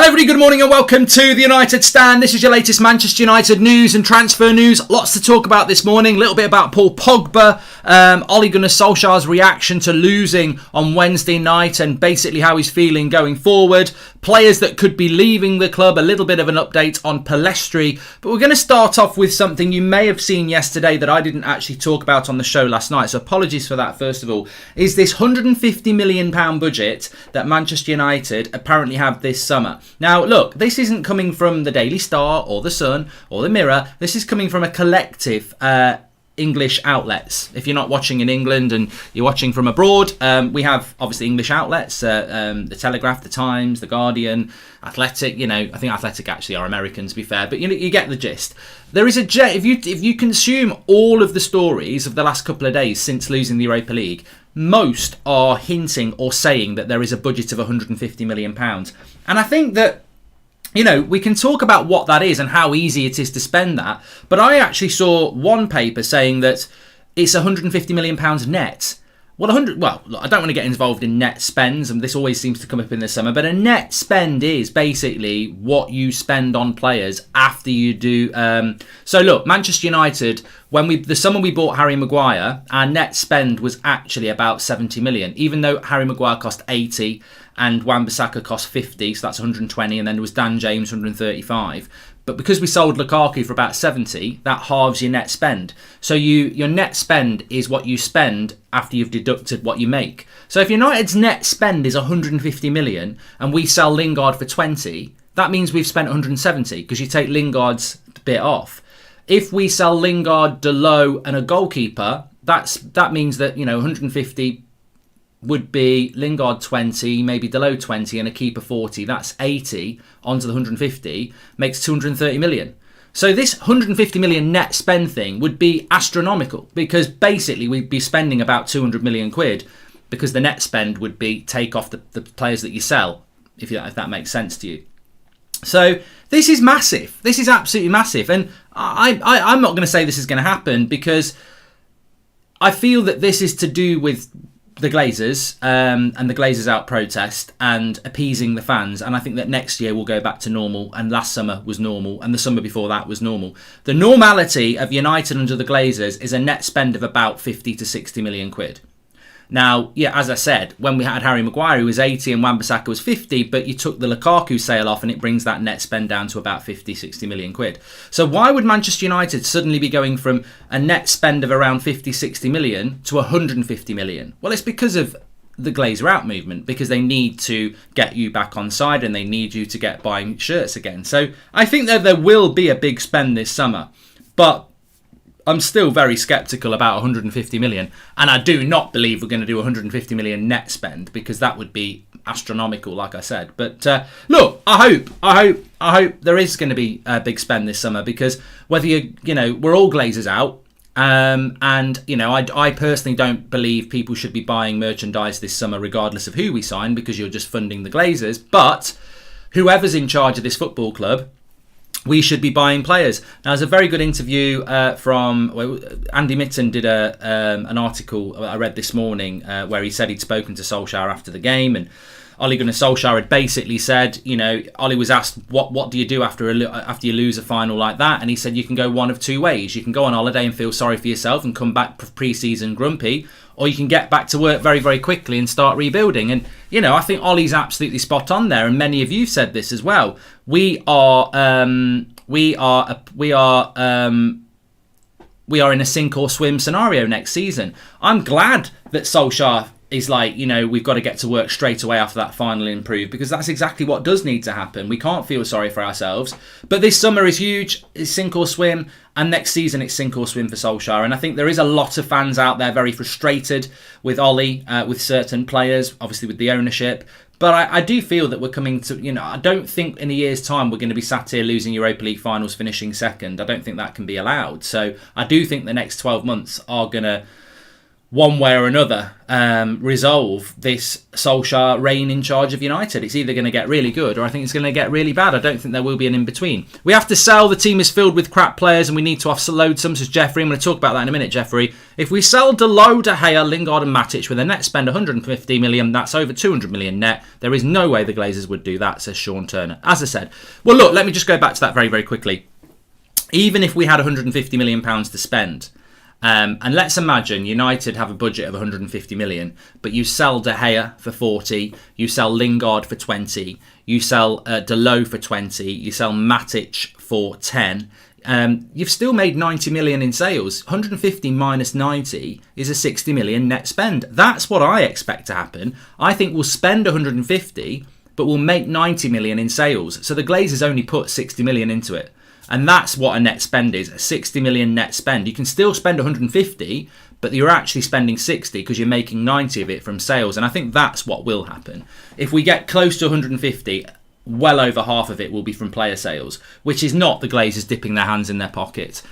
Hello everybody, good morning and welcome to the United Stand. This is your latest Manchester United news and transfer news. Lots to talk about this morning. A little bit about Paul Pogba, Ole Gunnar Solskjaer's reaction to losing on Wednesday night and basically how he's feeling going forward. Players that could be leaving the club, a little bit of an update on Palestri. But we're going to start off with something you may have seen yesterday that I didn't actually talk about on the show last night. So apologies for that first of all. Is this £150 million budget that Manchester United apparently have this summer. Now, look, this isn't coming from the Daily Star or the Sun or the Mirror. This is coming from a collective English outlets. If you're not watching in England and you're watching from abroad, we have obviously English outlets, the Telegraph, the Times, the Guardian, Athletic. You know, I think Athletic actually are American, to be fair, but you get the gist. There is if you consume all of the stories of the last couple of days since losing the Europa League, most are hinting or saying that there is a budget of £150 million. And I think that, you know, we can talk about what that is and how easy it is to spend that. But I actually saw one paper saying that it's £150 million net. Well, I don't want to get involved in net spends, and this always seems to come up in the summer, but a net spend is basically what you spend on players after you do. So look, Manchester United, the summer we bought Harry Maguire, our net spend was actually about 70 million, even though Harry Maguire cost 80 and Wan-Bissaka cost 50, so that's 120, and then there was Dan James 135. But because we sold Lukaku for about 70, that halves your net spend. So your net spend is what you spend after you've deducted what you make. So if United's net spend is 150 million and we sell Lingard for 20, that means we've spent 170 because you take Lingard's bit off. If we sell Lingard, Dalot and a goalkeeper, that means that, you know, 150 would be Lingard 20, maybe Dalot 20 and a keeper 40. That's 80 onto the 150, makes 230 million. So this 150 million net spend thing would be astronomical because basically we'd be spending about 200 million quid because the net spend would be take off the players that you sell, if that makes sense to you. So this is massive. This is absolutely massive. And I'm not going to say this is going to happen because I feel that this is to do with the Glazers and the Glazers out protest and appeasing the fans, and I think that next year we'll go back to normal, and last summer was normal and the summer before that was normal. The normality of United under the Glazers is a net spend of about 50 to 60 million quid. Now, yeah, as I said, when we had Harry Maguire, he was 80 and Wan-Bissaka was 50, but you took the Lukaku sale off and it brings that net spend down to about 50, 60 million quid. So why would Manchester United suddenly be going from a net spend of around 50, 60 million to 150 million? Well, it's because of the Glazer out movement, because they need to get you back on side and they need you to get buying shirts again. So I think that there will be a big spend this summer, but I'm still very sceptical about 150 million, and I do not believe we're going to do 150 million net spend because that would be astronomical, like I said. But look, I hope there is going to be a big spend this summer because whether we're all Glazers out, and you know, I personally don't believe people should be buying merchandise this summer regardless of who we sign because you're just funding the Glazers. But whoever's in charge of this football club, we should be buying players. Now, there's a very good interview from Andy Mitten did an article I read this morning where he said he'd spoken to Solskjaer after the game, and Ole Gunnar Solskjaer had basically said, you know, Ole was asked what do you do after you lose a final like that, and he said you can go one of two ways. You can go on holiday and feel sorry for yourself and come back pre-season grumpy, or you can get back to work very, very quickly and start rebuilding. And, you know, I think Ollie's absolutely spot on there, and many of you said this as well. We are in a sink or swim scenario next season. I'm glad that Solskjaer is like, you know, we've got to get to work straight away after that final and improve, because that's exactly what does need to happen. We can't feel sorry for ourselves. But this summer is huge. It's sink or swim. And next season, it's sink or swim for Solskjaer. And I think there is a lot of fans out there very frustrated with Ollie, with certain players, obviously with the ownership. But I do feel that we're coming to, you know, I don't think in a year's time we're going to be sat here losing Europa League finals, finishing second. I don't think that can be allowed. So I do think the next 12 months are going to one way or another, resolve this Solskjaer reign in charge of United. It's either going to get really good or I think it's going to get really bad. I don't think there will be an in-between. We have to sell. The team is filled with crap players and we need to offload some, says Jeffrey. I'm going to talk about that in a minute, Jeffrey. If we sell Dalot, De Gea, Lingard and Matic with a net spend 150 million, that's over 200 million net. There is no way the Glazers would do that, says Sean Turner. As I said, well, look, let me just go back to that very, very quickly. Even if we had 150 million pounds to spend, and let's imagine United have a budget of 150 million, but you sell De Gea for 40, you sell Lingard for 20, you sell Dalot for 20, you sell Matic for 10. You've still made 90 million in sales. 150 minus 90 is a 60 million net spend. That's what I expect to happen. I think we'll spend 150, but we'll make 90 million in sales. So the Glazers only put 60 million into it. And that's what a net spend is, a 60 million net spend. You can still spend 150, but you're actually spending 60 because you're making 90 of it from sales. And I think that's what will happen. If we get close to 150, well over half of it will be from player sales, which is not the Glazers dipping their hands in their pockets.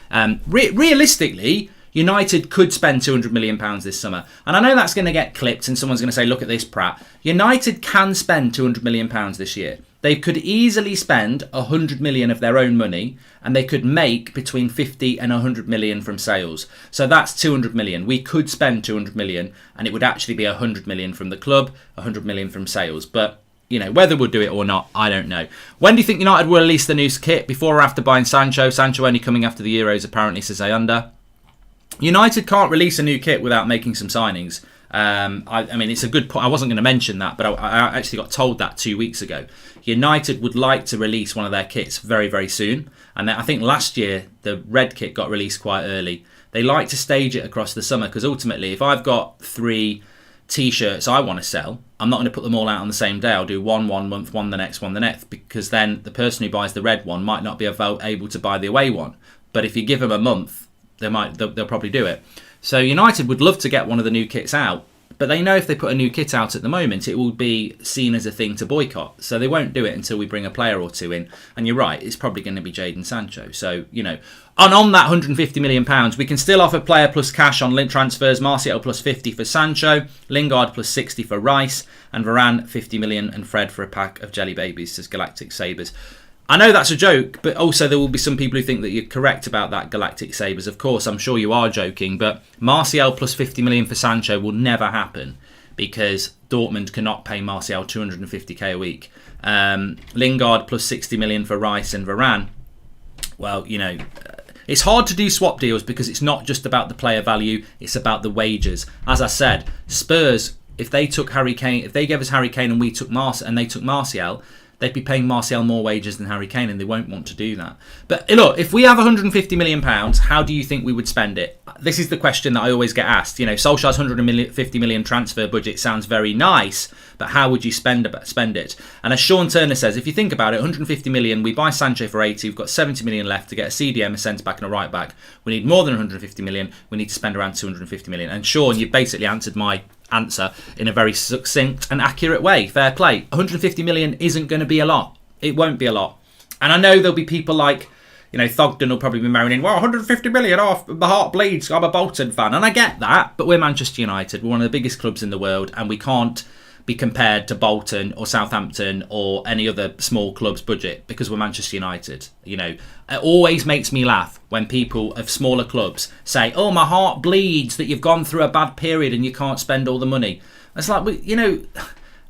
Realistically, United could spend £200 million this summer. And I know that's going to get clipped and someone's going to say, look at this prat. United can spend £200 million this year. They could easily spend 100 million of their own money and they could make between 50 and 100 million from sales. So that's 200 million. We could spend 200 million and it would actually be 100 million from the club, 100 million from sales. But, you know, whether we'll do it or not, I don't know. When do you think United will release the new kit? Before or after buying Sancho? Sancho only coming after the Euros, apparently, says Ayunda. United can't release a new kit without making some signings. I mean, it's a good point. I wasn't going to mention that, but I actually got told that 2 weeks ago. United would like to release one of their kits very, very soon. And I think last year, the red kit got released quite early. They like to stage it across the summer because ultimately, if I've got 3 T-shirts I want to sell, I'm not going to put them all out on the same day. I'll do one month, one the next, because then the person who buys the red one might not be able to buy the away one. But if you give them a month, they'll probably do it. So United would love to get one of the new kits out, but they know if they put a new kit out at the moment, it will be seen as a thing to boycott. So they won't do it until we bring a player or two in. And you're right, it's probably going to be Jadon Sancho. So, you know, and on that £150 million, we can still offer player plus cash on transfers. Martial plus 50 for Sancho, Lingard plus 60 for Rice, and Varane 50 million, and Fred for a pack of jelly babies, says Galactic Sabres. I know that's a joke, but also there will be some people who think that you're correct about that, Galactic Sabres. Of course, I'm sure you are joking, but Martial plus 50 million for Sancho will never happen because Dortmund cannot pay Martial 250k a week. Lingard plus 60 million for Rice and Varane. Well, you know, it's hard to do swap deals because it's not just about the player value, it's about the wages. As I said, Spurs, if they took Harry Kane, if they gave us Harry Kane and we took they took Martial, they'd be paying Martial more wages than Harry Kane, and they won't want to do that. But look, if we have £150 million, how do you think we would spend it? This is the question that I always get asked. You know, Solskjaer's £150 million transfer budget sounds very nice, but how would you spend it? And as Sean Turner says, if you think about it, 150 million, we buy Sancho for 80, we've got 70 million left to get a CDM, a centre back, and a right back. We need more than 150 million. We need to spend around 250 million. And Sean, you've basically answered my answer in a very succinct and accurate way. Fair play. 150 million isn't going to be a lot. It won't be a lot. And I know there'll be people like, you know, Thogden will probably be moaning, well, 150 million off, my heart bleeds, I'm a Bolton fan. And I get that, but we're Manchester United. We're one of the biggest clubs in the world, and we can't be compared to Bolton or Southampton or any other small club's budget because we're Manchester United. You know, it always makes me laugh when people of smaller clubs say, oh, my heart bleeds that you've gone through a bad period and you can't spend all the money. It's like, you know,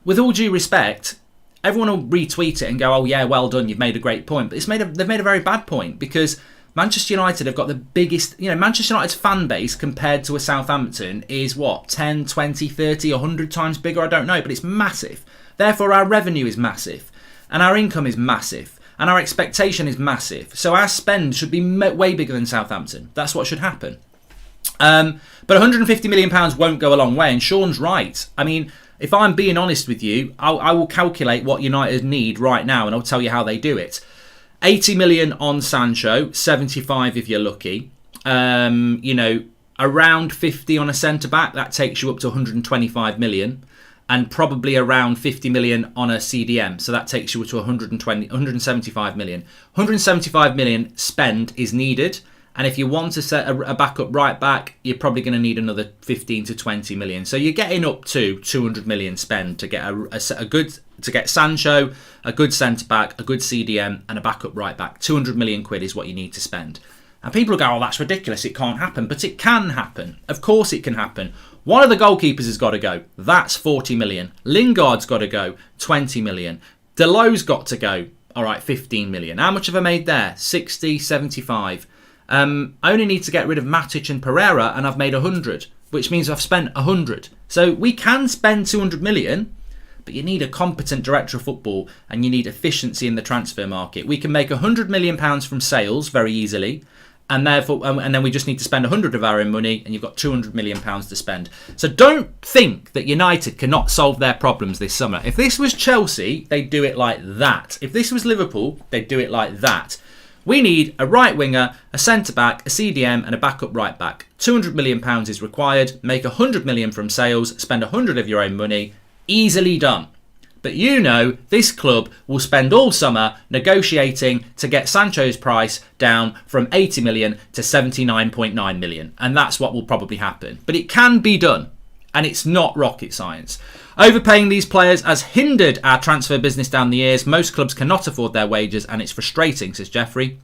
with all due respect, everyone will retweet it and go, oh yeah, well done, you've made a great point. But they've made a very bad point because Manchester United have got the biggest, you know, Manchester United's fan base compared to a Southampton is what, 10, 20, 30, 100 times bigger? I don't know, but it's massive. Therefore, our revenue is massive and our income is massive and our expectation is massive. So our spend should be way bigger than Southampton. That's what should happen. But £150 million won't go a long way, and Sean's right. I mean, if I'm being honest with you, I will calculate what United need right now and I'll tell you how they do it. 80 million on Sancho, 75 if you're lucky. You know, around 50 on a centre-back, that takes you up to 125 million. And probably around 50 million on a CDM. So that takes you to 175 million. 175 million spend is needed. And if you want to set a backup right back, you're probably going to need another 15 to 20 million. So you're getting up to 200 million spend to get to get Sancho, a good centre back, a good CDM, and a backup right back. 200 million quid is what you need to spend. And people go, oh, that's ridiculous. It can't happen. But it can happen. Of course it can happen. One of the goalkeepers has got to go. That's 40 million. Lingard's got to go. 20 million. Delo's got to go. All right, 15 million. How much have I made there? 60, 75. I only need to get rid of Matic and Pereira and I've made 100, which means I've spent 100. So we can spend 200 million, but you need a competent director of football and you need efficiency in the transfer market. We can make £100 million from sales very easily, and therefore, and then we just need to spend 100 of our own money, and you've got £200 million to spend. So don't think that United cannot solve their problems this summer. If this was Chelsea, they'd do it like that. If this was Liverpool, they'd do it like that. We need a right winger, a centre-back, a CDM and a backup right back. £200 million is required. Make 100 million from sales. Spend 100 of your own money. Easily done. But you know this club will spend all summer negotiating to get Sancho's price down from 80 million to 79.9 million. And that's what will probably happen. But it can be done. And it's not rocket science. Overpaying these players has hindered our transfer business down the years. Most clubs cannot afford their wages and it's frustrating, says Jeffrey.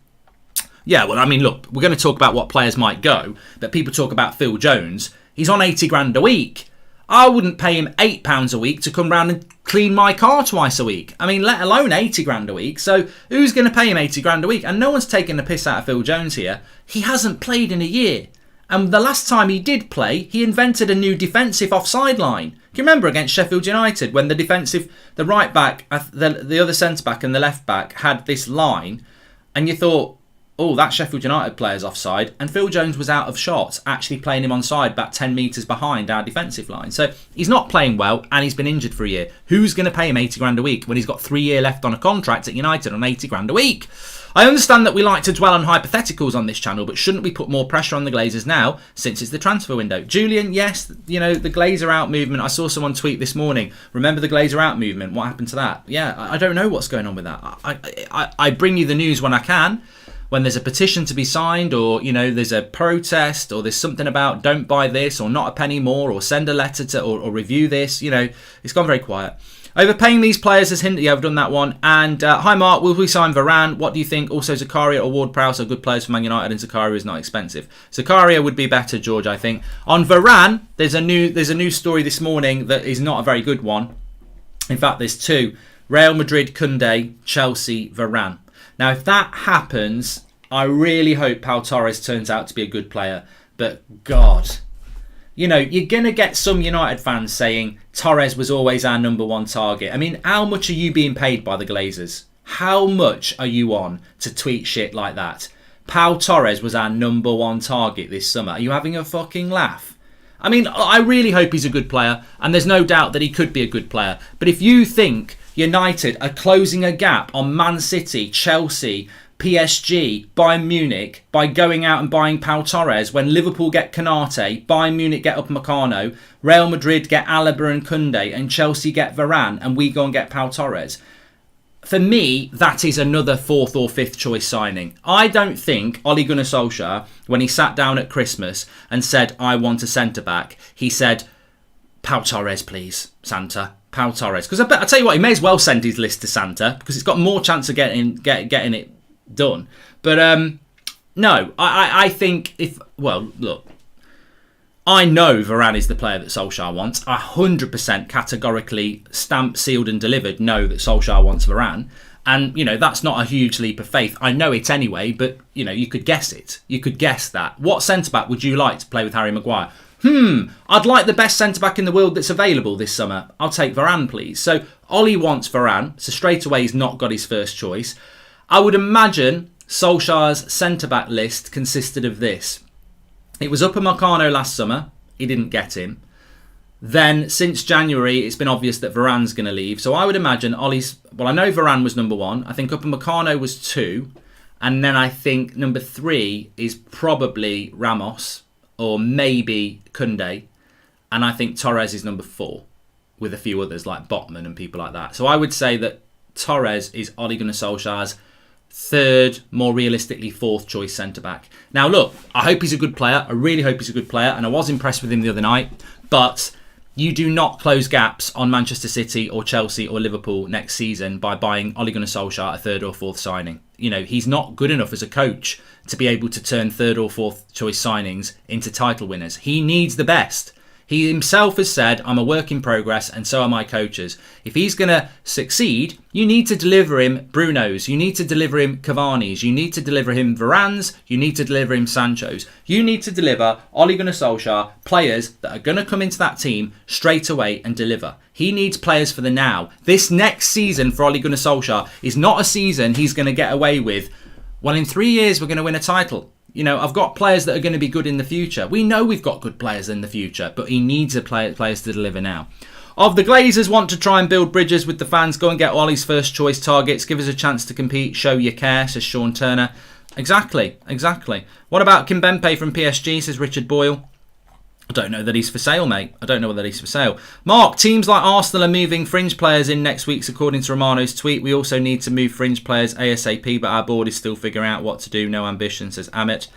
Yeah, well, I mean, look, we're going to talk about what players might go, but people talk about Phil Jones. He's on 80 grand a week. I wouldn't pay him £8 a week to come round and clean my car twice a week. I mean, let alone 80 grand a week. So who's going to pay him 80 grand a week? And no one's taking the piss out of Phil Jones here. He hasn't played in a year. And the last time he did play, he invented a new defensive offside line. Can you remember against Sheffield United when the right back, the other centre back and the left back had this line, and you thought, oh, that Sheffield United player's offside, and Phil Jones was out of shot, actually playing him onside about 10 metres behind our defensive line. So he's not playing well, and he's been injured for a year. Who's going to pay him 80 grand a week when he's got 3 years left on a contract at United on 80 grand a week? I understand that we like to dwell on hypotheticals on this channel, but shouldn't we put more pressure on the Glazers now since it's the transfer window? Julian, yes, you know, the Glazer out movement. I saw someone tweet this morning. Remember the Glazer out movement? What happened to that? Yeah, I don't know what's going on with that. I bring you the news when I can. When there's a petition to be signed, or, you know, there's a protest, or there's something about don't buy this, or not a penny more, or send a letter to, or review this, you know, it's gone very quiet. Overpaying these players has hindered. Yeah, I've done that one. And hi Mark, will we sign Varane? What do you think? Also, Zakaria or Ward-Prowse are good players for Man United, and Zakaria is not expensive. Zakaria would be better, George, I think. On Varane, there's a new story this morning that is not a very good one. In fact, there's two: Real Madrid, Koundé, Chelsea, Varane. Now, if that happens, I really hope Pau Torres turns out to be a good player. But God, you know, you're going to get some United fans saying Torres was always our number one target. I mean, how much are you being paid by the Glazers? How much are you on to tweet shit like that? Pau Torres was our number one target this summer. Are you having a fucking laugh? I mean, I really hope he's a good player, and there's no doubt that he could be a good player. But if you think United are closing a gap on Man City, Chelsea, PSG, Bayern Munich by going out and buying Pau Torres, when Liverpool get Konate, Bayern Munich get Upamecano, Real Madrid get Alaba and Koundé, and Chelsea get Varane, and we go and get Pau Torres. For me, that is another fourth or fifth choice signing. I don't think Ole Gunnar Solskjaer, when he sat down at Christmas and said, I want a centre-back, he said, Pau Torres, please, Santa. Pau Torres. Because I tell you what, he may as well send his list to Santa, because it's got more chance of getting it done. But no, I think look, I know Varane is the player that Solskjaer wants. I 100% categorically stamped, sealed and delivered know that Solskjaer wants Varane. And, you know, that's not a huge leap of faith. I know it anyway, but, you know, you could guess it. You could guess that. What centre-back would you like to play with Harry Maguire? I'd like the best centre-back in the world that's available this summer. I'll take Varane, please. So Ollie wants Varane, so straight away he's not got his first choice. I would imagine Solskjaer's centre-back list consisted of this. It was Upamecano last summer. He didn't get him. Then, since January, it's been obvious that Varane's going to leave. So I would imagine Ollie's... Well, I know Varane was number one. I think Upamecano was two. And then I think number three is probably Ramos or maybe Koundé. And I think Torres is number four, with a few others like Botman and people like that. So I would say that Torres is Ole Gunnar Solskjaer's third, more realistically, fourth choice centre-back. Now, look, I hope he's a good player. I really hope he's a good player. And I was impressed with him the other night. But you do not close gaps on Manchester City or Chelsea or Liverpool next season by buying Ole Gunnar Solskjaer a third or fourth signing. You know, he's not good enough as a coach to be able to turn third or fourth choice signings into title winners. He needs the best. He himself has said, I'm a work in progress, and so are my coaches. If he's going to succeed, you need to deliver him Brunos. You need to deliver him Cavani's. You need to deliver him Varane's. You need to deliver him Sancho's. You need to deliver Ole Gunnar Solskjaer players that are going to come into that team straight away and deliver. He needs players for the now. This next season for Ole Gunnar Solskjaer is not a season he's going to get away with, well, in 3 years we're going to win a title. You know, I've got players that are going to be good in the future. We know we've got good players in the future, but he needs players to deliver now. Of the Glazers want to try and build bridges with the fans, go and get Ollie's first choice targets. Give us a chance to compete. Show your care, says Sean Turner. Exactly. What about Kimpembe from PSG, says Richard Boyle. I don't know that he's for sale, mate. I don't know whether he's for sale. Mark, teams like Arsenal are moving fringe players in next week's, according to Romano's tweet. We also need to move fringe players ASAP, but our board is still figuring out what to do. No ambition, says Amit.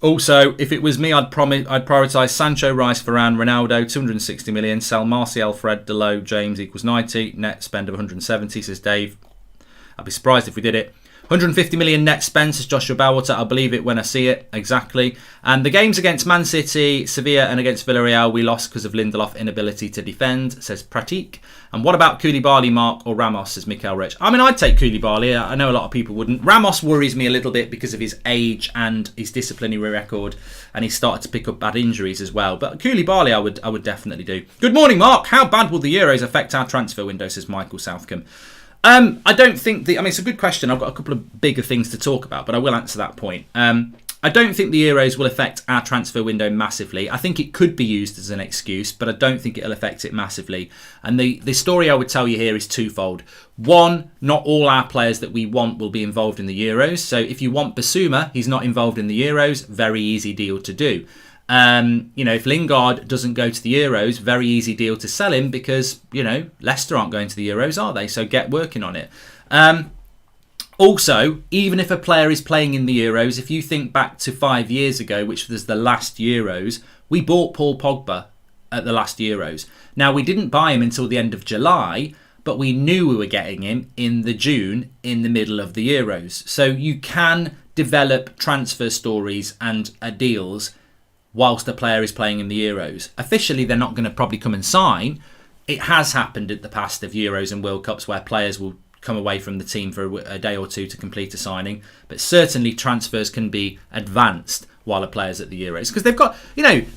Also, if it was me, I'd prioritise Sancho, Rice, Varane, Ronaldo, 260 million. Sell Martial, Fred, Delo, James equals 90. Net spend of 170, says Dave. I'd be surprised if we did it. 150 million net spend, says Joshua Bowwater. I'll believe it when I see it. Exactly. And the games against Man City, Sevilla and against Villarreal, we lost because of Lindelof's inability to defend, says Pratik. And what about Koulibaly, Mark, or Ramos, says Mikael Rich? I mean, I'd take Koulibaly. I know a lot of people wouldn't. Ramos worries me a little bit because of his age and his disciplinary record, and he's started to pick up bad injuries as well. But Koulibaly I would definitely do. Good morning, Mark. How bad will the Euros affect our transfer window, says Michael Southcombe. I don't think it's a good question. I've got a couple of bigger things to talk about, but I will answer that point. I don't think the Euros will affect our transfer window massively. I think it could be used as an excuse, but I don't think it'll affect it massively. And the story I would tell you here is twofold. One, not all our players that we want will be involved in the Euros. So if you want Basuma, he's not involved in the Euros. Very easy deal to do. If Lingard doesn't go to the Euros, very easy deal to sell him because, Leicester aren't going to the Euros, are they? So get working on it. Also, even if a player is playing in the Euros, if you think back to 5 years ago, which was the last Euros, we bought Paul Pogba at the last Euros. Now, we didn't buy him until the end of July, but we knew we were getting him in the June in the middle of the Euros. So you can develop transfer stories and deals whilst a player is playing in the Euros. Officially, they're not going to probably come and sign. It has happened at the past of Euros and World Cups where players will come away from the team for a day or two to complete a signing. But certainly transfers can be advanced while a player's at the Euros. Because they've got,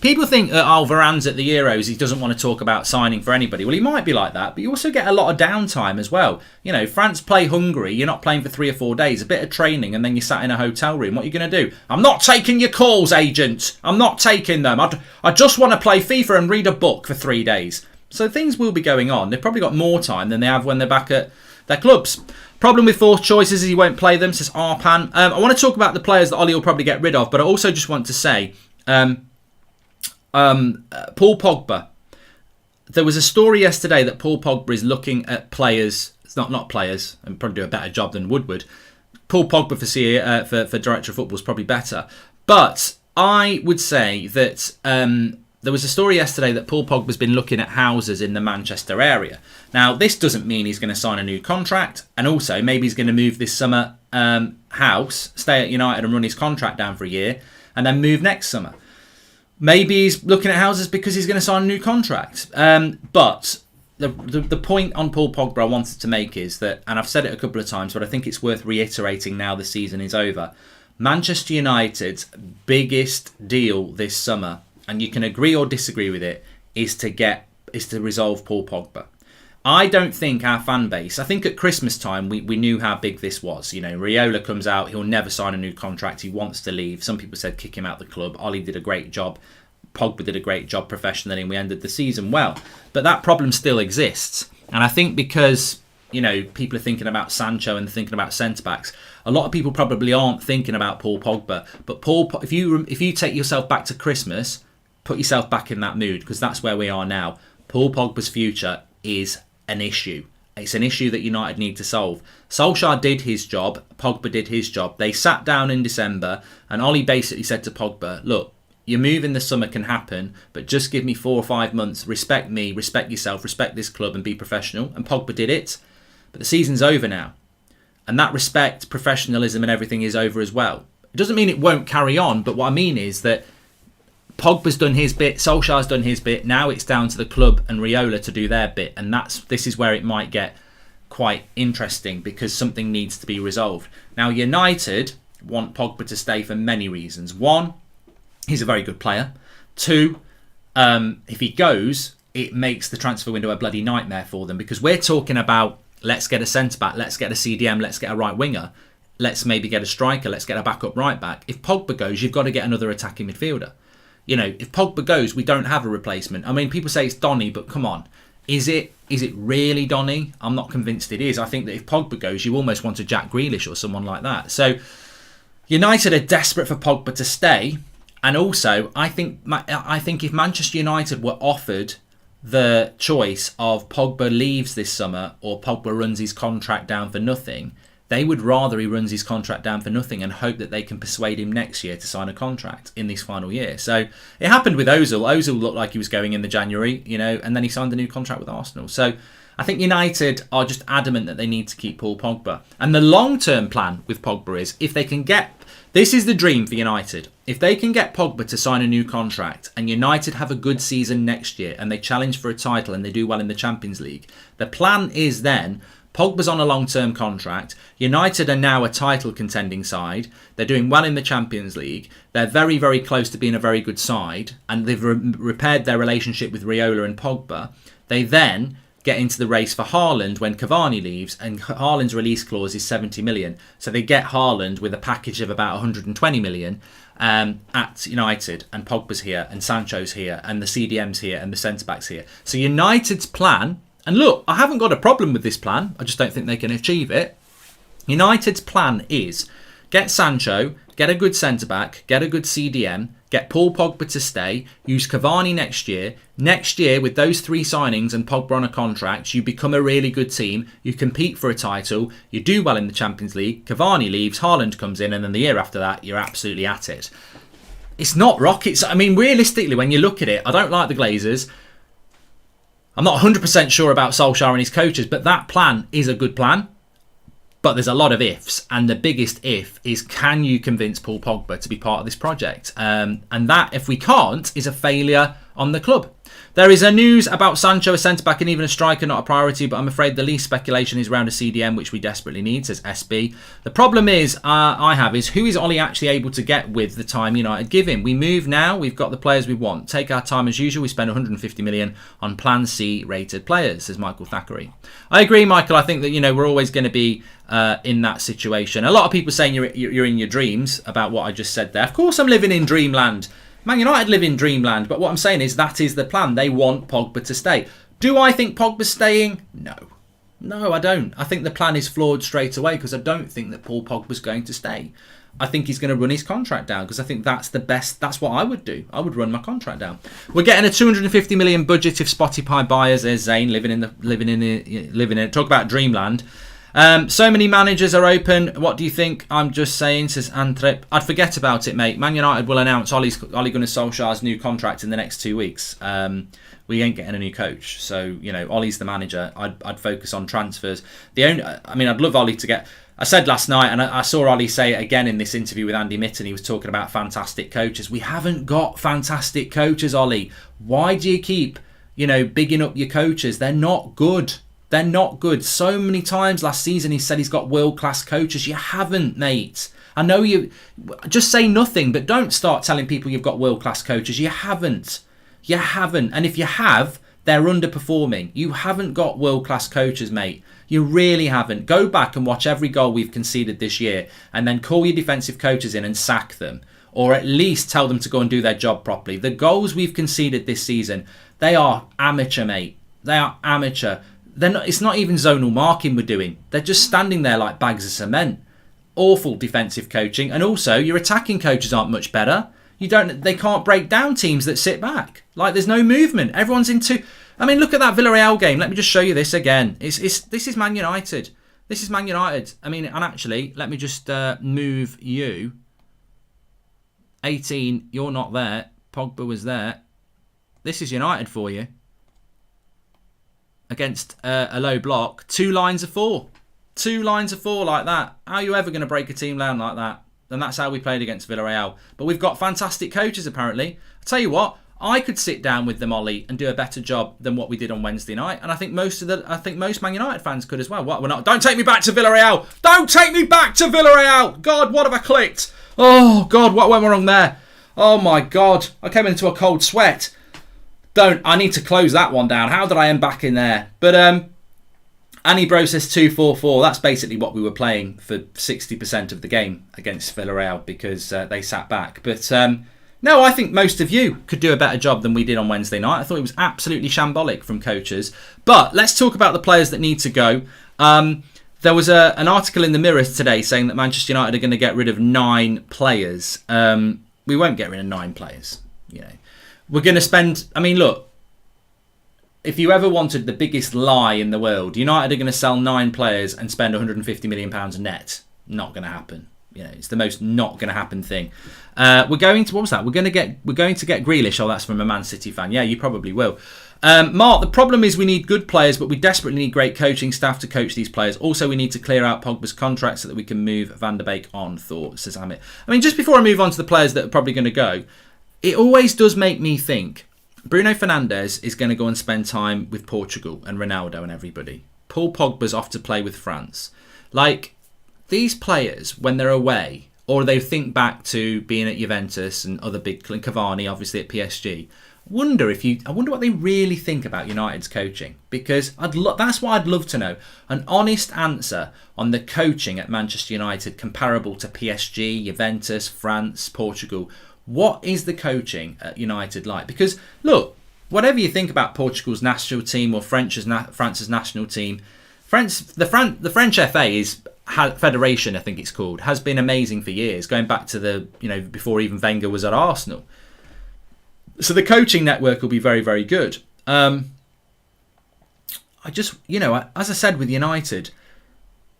people think, Varane's at the Euros, he doesn't want to talk about signing for anybody. Well, he might be like that, but you also get a lot of downtime as well. France play Hungary, you're not playing for 3 or 4 days, a bit of training, and then you're sat in a hotel room. What are you going to do? I'm not taking your calls, agent. I'm not taking them. I just want to play FIFA and read a book for 3 days. So things will be going on. They've probably got more time than they have when they're back at their clubs. Problem with fourth choices is he won't play them, says Arpan. I want to talk about the players that Ollie will probably get rid of, but I also just want to say, Paul Pogba. There was a story yesterday that Paul Pogba is looking at players. It's not players, and probably do a better job than Woodward. Paul Pogba for director of football is probably better, but I would say that there was a story yesterday that Paul Pogba's been looking at houses in the Manchester area. Now, this doesn't mean he's going to sign a new contract, and also maybe he's going to move this summer house, stay at United and run his contract down for a year, and then move next summer. Maybe he's looking at houses because he's going to sign a new contract. But the point on Paul Pogba I wanted to make is that, and I've said it a couple of times, but I think it's worth reiterating now the season is over, Manchester United's biggest deal this summer, and you can agree or disagree with it, is to resolve Paul Pogba. I don't think our fan base, I think at Christmas time we knew how big this was. Raiola comes out, he'll never sign a new contract, he wants to leave. Some people said kick him out the club. Ollie did a great job. Pogba did a great job professionally, and we ended the season well. But that problem still exists. And I think because, people are thinking about Sancho and thinking about centre-backs, a lot of people probably aren't thinking about Paul Pogba. But if you take yourself back to Christmas, put yourself back in that mood, because that's where we are now. Paul Pogba's future is an issue. It's an issue that United need to solve. Solskjaer did his job. Pogba did his job. They sat down in December and Ollie basically said to Pogba, look, your move in the summer can happen, but just give me 4 or 5 months. Respect me, respect yourself, respect this club and be professional. And Pogba did it. But the season's over now. And that respect, professionalism and everything is over as well. It doesn't mean it won't carry on, but what I mean is that Pogba's done his bit, Solskjaer's done his bit. Now it's down to the club and Raiola to do their bit. And this is where it might get quite interesting because something needs to be resolved. Now, United want Pogba to stay for many reasons. One, he's a very good player. Two, if he goes, it makes the transfer window a bloody nightmare for them because we're talking about let's get a centre-back, let's get a CDM, let's get a right winger, let's maybe get a striker, let's get a backup right-back. If Pogba goes, you've got to get another attacking midfielder. You know, if Pogba goes, we don't have a replacement. I mean, people say it's Donny, but come on. Is it really Donny? I'm not convinced it is. I think that if Pogba goes, you almost want a Jack Grealish or someone like that. So United are desperate for Pogba to stay. And also, I think if Manchester United were offered the choice of Pogba leaves this summer or Pogba runs his contract down for nothing, they would rather he runs his contract down for nothing and hope that they can persuade him next year to sign a contract in this final year. So it happened with Ozil. Ozil looked like he was going in the January, and then he signed a new contract with Arsenal. So I think United are just adamant that they need to keep Paul Pogba. And the long-term plan with Pogba is if they can get... This is the dream for United. If they can get Pogba to sign a new contract and United have a good season next year and they challenge for a title and they do well in the Champions League, the plan is then Pogba's on a long-term contract. United are now a title contending side. They're doing well in the Champions League. They're very, very close to being a very good side and they've repaired their relationship with Raiola and Pogba. They then get into the race for Haaland when Cavani leaves, and Haaland's release clause is 70 million. So they get Haaland with a package of about 120 million at United, and Pogba's here, and Sancho's here, and the CDM's here, and the centre-back's here. So United's plan, and look, I haven't got a problem with this plan, I just don't think they can achieve it. United's plan is get Sancho, get a good centre-back, get a good CDM, get Paul Pogba to stay, use Cavani next year. Next year, with those 3 signings and Pogba on a contract, you become a really good team. You compete for a title. You do well in the Champions League. Cavani leaves, Haaland comes in, and then the year after that, you're absolutely at it. It's not rockets. I mean, realistically, when you look at it, I don't like the Glazers. I'm not 100% sure about Solskjaer and his coaches, but that plan is a good plan. But there's a lot of ifs, and the biggest if is can you convince Paul Pogba to be part of this project? And that, if we can't, is a failure on the club. There is a news about Sancho, a centre-back and even a striker, not a priority, but I'm afraid the least speculation is around a CDM, which we desperately need, says SB. The problem is, who is Ollie actually able to get with the time United give him? We move now, we've got the players we want. Take our time as usual, we spend 150 million on Plan C rated players, says Michael Thackeray. I agree, Michael, I think that, we're always going to be in that situation. A lot of people saying you're in your dreams about what I just said there. Of course I'm living in dreamland. Man United live in dreamland, but what I'm saying is that is the plan. They want Pogba to stay. Do I think Pogba's staying? No. No, I don't. I think the plan is flawed straight away because I don't think that Paul Pogba's going to stay. I think he's going to run his contract down because I think that's the best. That's what I would do. I would run my contract down. We're getting a 250 million budget if Spotify buyers. There's Zane living in it. Talk about dreamland. So many managers are open. What do you think? I'm just saying, says Antrip. I'd forget about it, mate. Man United will announce Ole Gunnar Solskjaer's new contract in the next 2 weeks. We ain't getting a new coach. So, Ole's the manager. I'd focus on transfers. I'd love Ole to get... I said last night, and I saw Ole say it again in this interview with Andy Mitten, he was talking about fantastic coaches. We haven't got fantastic coaches, Ole. Why do you keep, bigging up your coaches? They're not good. They're not good. So many times last season he said he's got world-class coaches. You haven't, mate. I know you... Just say nothing, but don't start telling people you've got world-class coaches. You haven't. You haven't. And if you have, they're underperforming. You haven't got world-class coaches, mate. You really haven't. Go back and watch every goal we've conceded this year and then call your defensive coaches in and sack them. Or at least tell them to go and do their job properly. The goals we've conceded this season, they are amateur, mate. They are amateur. It's not even zonal marking we're doing. They're just standing there like bags of cement. Awful defensive coaching. And also, your attacking coaches aren't much better. They can't break down teams that sit back. Like, there's no movement. Everyone's into... I mean, look at that Villarreal game. Let me just show you this again. This is Man United. This is Man United. I mean, and actually, let me just move you. 18, you're not there. Pogba was there. This is United for you. Against a low block. 2 lines of 4. 2 lines of 4 like that. How are you ever going to break a team down like that? And that's how we played against Villarreal. But we've got fantastic coaches, apparently. I'll tell you what, I could sit down with them, Ollie, and do a better job than what we did on Wednesday night. And I think most Man United fans could as well. What? We're not. Don't take me back to Villarreal. Don't take me back to Villarreal. God, what have I clicked? Oh God, what went wrong there? Oh my God, I came into a cold sweat. I need to close that one down. How did I end back in there? But Annie Bro says 2-4-4. That's basically what we were playing for 60% of the game against Villarreal because they sat back. But no, I think most of you could do a better job than we did on Wednesday night. I thought it was absolutely shambolic from coaches. But let's talk about the players that need to go. There was an article in the Mirror today saying that Manchester United are going to get rid of 9 players. We won't get rid of 9 players. You know, we're going to spend. I mean, look. If you ever wanted the biggest lie in the world, United are going to sell 9 players and spend £150 million net. Not going to happen. You know, it's the most not going to happen thing. We're going to, what was that? We're going to get Grealish. Oh, that's from a Man City fan. Yeah, you probably will. Mark, the problem is we need good players, but we desperately need great coaching staff to coach these players. Also, we need to clear out Pogba's contract so that we can move Van der Beek on, says Amit. I mean, just before I move on to the players that are probably going to go, it always does make me think Bruno Fernandes is going to go and spend time with Portugal and Ronaldo and everybody. Paul Pogba's off to play with France. Like, these players, when they're away, or they think back to being at Juventus and other big, Cavani obviously at PSG, I wonder what they really think about United's coaching, because that's what I'd love to know. An honest answer on the coaching at Manchester United comparable to PSG, Juventus, France, Portugal. What is the coaching at United like? Because, look, whatever you think about Portugal's national team or France's national team, the French FA Federation, I think it's called, has been amazing for years, going back to before even Wenger was at Arsenal. So the coaching network will be very, very good. As I said with United,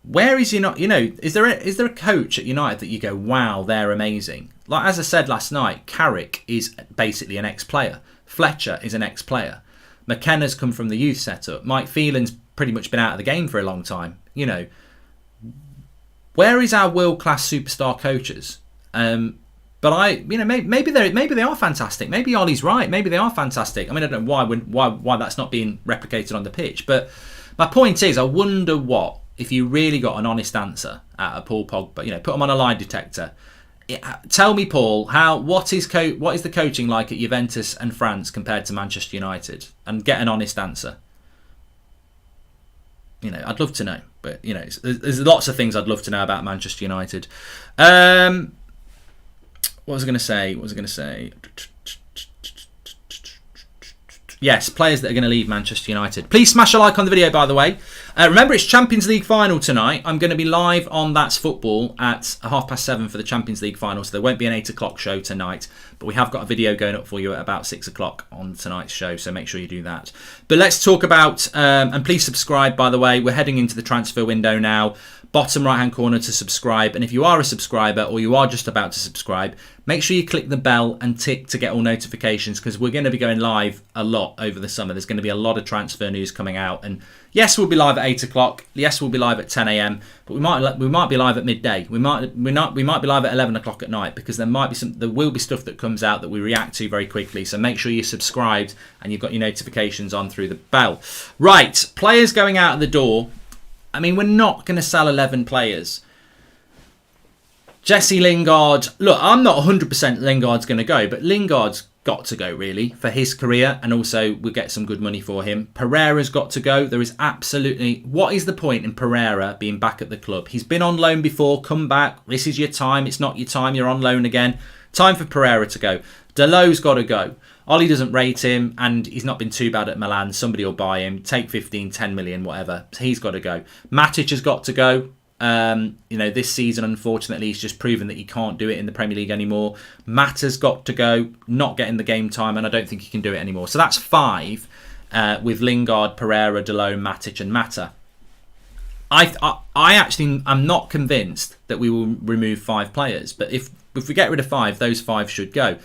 where is is there a coach at United that you go, wow, they're amazing? Like, as I said last night, Carrick is basically an ex-player. Fletcher is an ex-player. McKenna's come from the youth setup. Mike Phelan's pretty much been out of the game for a long time. You know, where is our world-class superstar coaches? But maybe they are fantastic. Maybe Ollie's right. Maybe they are fantastic. I mean, I don't know why that's not being replicated on the pitch. But my point is, I wonder what, if you really got an honest answer out of Paul Pogba, put him on a lie detector. Tell me, Paul, what is the coaching like at Juventus and France compared to Manchester United, and get an honest answer. I'd love to know, but there's lots of things I'd love to know about Manchester United. What was I going to say? Yes, players that are going to leave Manchester United. Please smash a like on the video, by the way. Remember, it's Champions League final tonight. I'm going to be live on That's Football at 7:30 for the Champions League final, so there won't be an 8 o'clock show tonight. But we have got a video going up for you at about 6 o'clock on tonight's show, so make sure you do that. But let's talk about, and please subscribe, by the way. We're heading into the transfer window now. Bottom right-hand corner to subscribe. And if you are a subscriber, or you are just about to subscribe, make sure you click the bell and tick to get all notifications, because we're going to be going live a lot over the summer. There's going to be a lot of transfer news coming out. And yes, we'll be live at 8 o'clock. Yes, we'll be live at 10 a.m. But we might be live at midday. We might be live at 11 o'clock at night, because there will be stuff that comes out that we react to very quickly. So make sure you're subscribed and you've got your notifications on through the bell. Right, players going out of the door. I mean, we're not going to sell 11 players. Jesse Lingard. Look, I'm not 100% Lingard's going to go, but Lingard's got to go, really, for his career, and also we'll get some good money for him. Pereira's got to go. There is absolutely... What is the point in Pereira being back at the club? He's been on loan before. Come back. This is your time. It's not your time. You're on loan again. Time for Pereira to go. Delot's got to go. Ollie doesn't rate him, and he's not been too bad at Milan. Somebody will buy him. Take 15, 10 million, whatever. He's got to go. Matic has got to go. This season, unfortunately, he's just proven that he can't do it in the Premier League anymore. Mata's got to go. Not getting the game time, and I don't think he can do it anymore. So that's 5. with Lingard, Pereira, Delone, Matic and Mata. I actually am not convinced that we will remove 5 players, but if we get rid of 5, those 5 should go.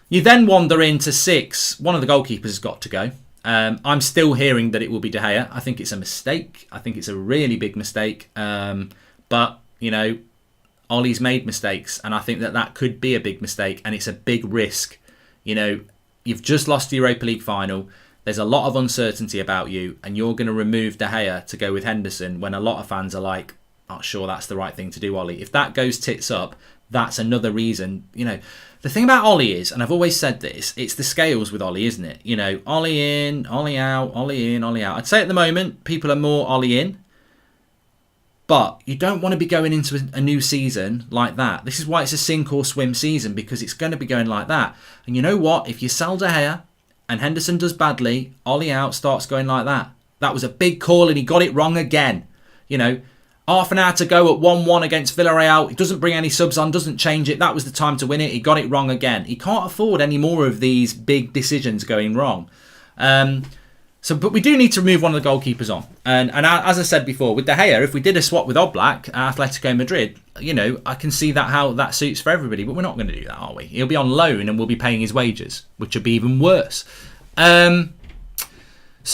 You then wander into 6. One of the goalkeepers has got to go. I'm still hearing that it will be De Gea. I think it's a mistake. I think it's a really big mistake. But, you know, Ollie's made mistakes, and I think that could be a big mistake, and it's a big risk. You know, you've just lost the Europa League final. There's a lot of uncertainty about you, and you're going to remove De Gea to go with Henderson when a lot of fans are like, not sure that's the right thing to do, Ollie. If that goes tits up, that's another reason. You know, the thing about Ollie is, and I've always said this, it's the scales with Ollie, isn't it? You know, Ollie in, Ollie out, Ollie in, Ollie out. I'd say at the moment, people are more Ollie in. But you don't want to be going into a new season like that. This is why it's a sink or swim season, because it's going to be going like that. And you know what? If you sell De Gea and Henderson does badly, Ollie out starts going like that. That was a big call and he got it wrong again. You know, half an hour to go at 1-1 against Villarreal. He doesn't bring any subs on, doesn't change it. That was the time to win it. He got it wrong again. He can't afford any more of these big decisions going wrong. But we do need to remove one of the goalkeepers on. And as I said before, with De Gea, if we did a swap with Oblak at Atletico Madrid, you know, I can see that how that suits for everybody. But we're not going to do that, are we? He'll be on loan and we'll be paying his wages, which would be even worse. So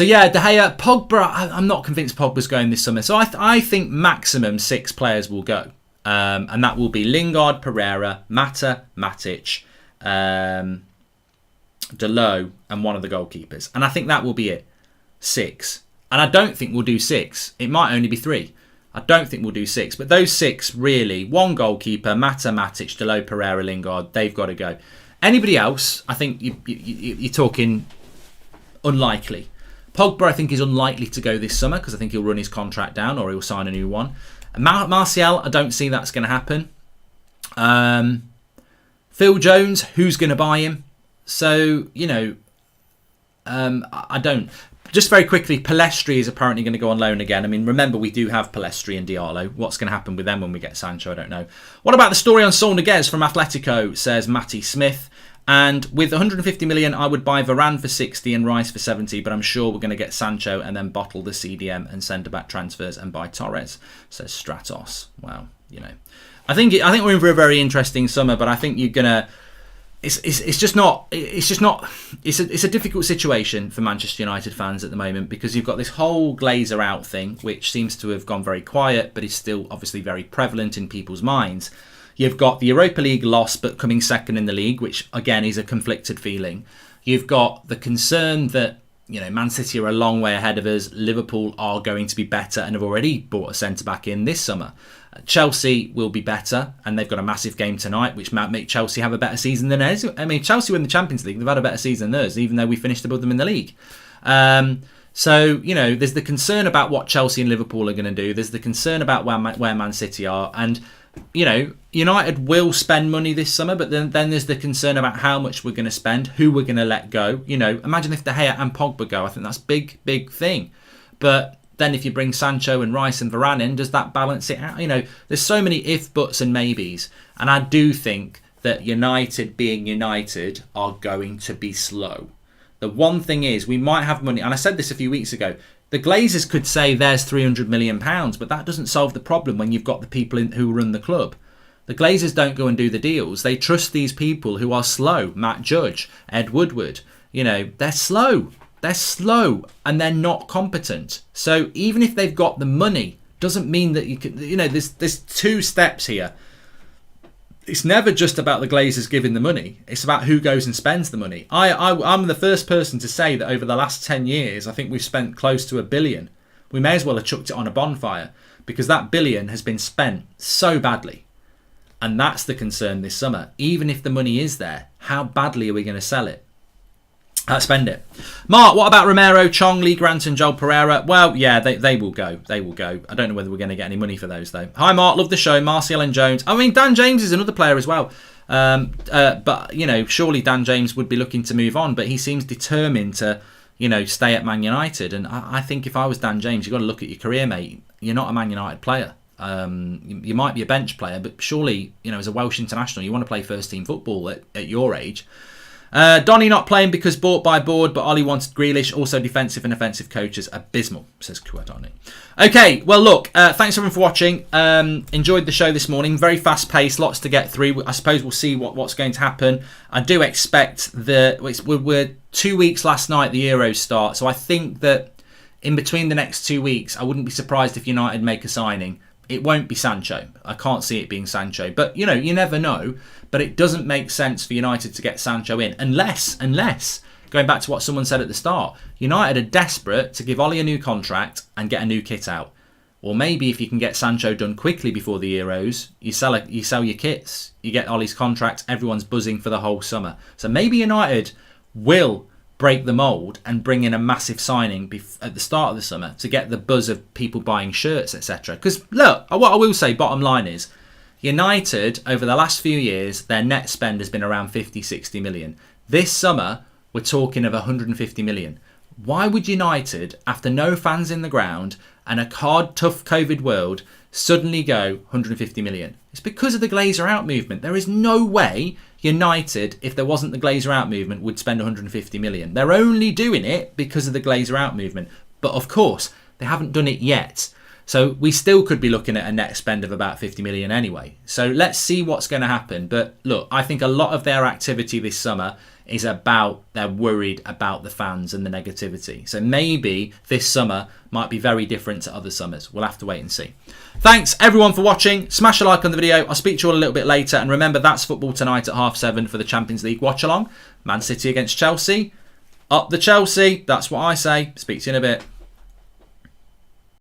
yeah, De Gea, Pogba, I'm not convinced Pogba's going this summer. So I think maximum 6 players will go. And that will be Lingard, Pereira, Mata, Matic, Delone and one of the goalkeepers. And I think that will be it. 6. And I don't think we'll do 6. It might only be 3. I don't think we'll do 6. But those 6, really, 1 goalkeeper, Mata, Matic, Delone, Pereira, Lingard, they've got to go. Anybody else, I think you're talking unlikely. Pogba, I think, is unlikely to go this summer because I think he'll run his contract down or he'll sign a new one. And Martial, I don't see that's going to happen. Phil Jones, who's going to buy him? So, you know, I don't. Just very quickly, Palestri is apparently going to go on loan again. I mean, remember, we do have Palestri and Diallo. What's going to happen with them when we get Sancho? I don't know. What about the story on Saul Niguez from Atletico, says Matty Smith. And with 150 million, I would buy Varane for 60 and Rice for 70, but I'm sure we're going to get Sancho and then bottle the CDM and centre-back transfers and buy Torres, says Stratos. Well, you know. I think we're in for a very interesting summer, but I think you're going to... It's a difficult situation for Manchester United fans at the moment because you've got this whole Glazer out thing, which seems to have gone very quiet, but is still obviously very prevalent in people's minds. You've got the Europa League loss, but coming second in the league, which again is a conflicted feeling. You've got the concern that, you know, Man City are a long way ahead of us. Liverpool are going to be better and have already bought a centre-back in this summer. Chelsea will be better, and they've got a massive game tonight, which might make Chelsea have a better season than us. I mean, Chelsea win the Champions League, they've had a better season than us, even though we finished above them in the league. So, you know, there's the concern about what Chelsea and Liverpool are going to do. There's the concern about where Man City are. And, you know, United will spend money this summer, but then there's the concern about how much we're going to spend, who we're going to let go. You know, imagine if De Gea and Pogba go. I think that's a big thing. But then if you bring Sancho and Rice and Varane in, does that balance it out? You know, there's so many if, buts and maybes. And I do think that United being United are going to be slow. The one thing is, we might have money, and I said this a few weeks ago, the Glazers could say there's £300 million, but that doesn't solve the problem when you've got the people who run the club. The Glazers don't go and do the deals. They trust these people who are slow. Matt Judge, Ed Woodward, you know, they're slow. They're slow and they're not competent. So even if they've got the money, doesn't mean that you can, you know, there's 2 steps here. It's never just about the Glazers giving the money. It's about who goes and spends the money. I'm the first person to say that over the last 10 years, I think we've spent close to £1 billion. We may as well have chucked it on a bonfire because that billion has been spent so badly. And that's the concern this summer. Even if the money is there, how badly are we going to sell it? Spend it. Mark, what about Romero, Chong, Lee Grant and Joel Pereira? Well, yeah, they will go. They will go. I don't know whether we're going to get any money for those, though. Hi, Mark. Love the show. Martial and Jones. I mean, Dan James is another player as well. But, you know, surely Dan James would be looking to move on. But he seems determined to, you know, stay at Man United. And I think if I was Dan James, you've got to look at your career, mate. You're not a Man United player. You might be a bench player. But surely, you know, as a Welsh international, you want to play first-team football at your age. Donny not playing because bought by board, but Ollie wanted Grealish. Also, defensive and offensive coaches abysmal, says Donny. Okay, well, look, thanks everyone for watching. Enjoyed the show this morning. Very fast paced, lots to get through. I suppose we'll see what's going to happen. I do expect we're 2 weeks last night, the Euros start. So I think that in between the next 2 weeks, I wouldn't be surprised if United make a signing. It won't be Sancho. I can't see it being Sancho. But, you know, you never know. But it doesn't make sense for United to get Sancho in. Unless, going back to what someone said at the start, United are desperate to give Ollie a new contract and get a new kit out. Or maybe if you can get Sancho done quickly before the Euros, you sell your kits. You get Ollie's contract. Everyone's buzzing for the whole summer. So maybe United will break the mould and bring in a massive signing at the start of the summer to get the buzz of people buying shirts, etc. Because look, what I will say, bottom line is, United, over the last few years, their net spend has been around 50-60 million. This summer, we're talking of 150 million. Why would United, after no fans in the ground and a hard, tough COVID world, suddenly go 150 million? It's because of the Glazer out movement. There is no way United, if there wasn't the Glazer out movement, would spend 150 million. They're only doing it because of the Glazer out movement. But of course, they haven't done it yet. So we still could be looking at a net spend of about 50 million anyway. So let's see what's going to happen. But look, I think a lot of their activity this summer is about they're worried about the fans and the negativity. So maybe this summer might be very different to other summers. We'll have to wait and see. Thanks everyone for watching. Smash a like on the video. I'll speak to you all a little bit later. And remember, that's football tonight at 7:30 for the Champions League watch along. Man City against Chelsea. Up the Chelsea. That's what I say. Speak to you in a bit.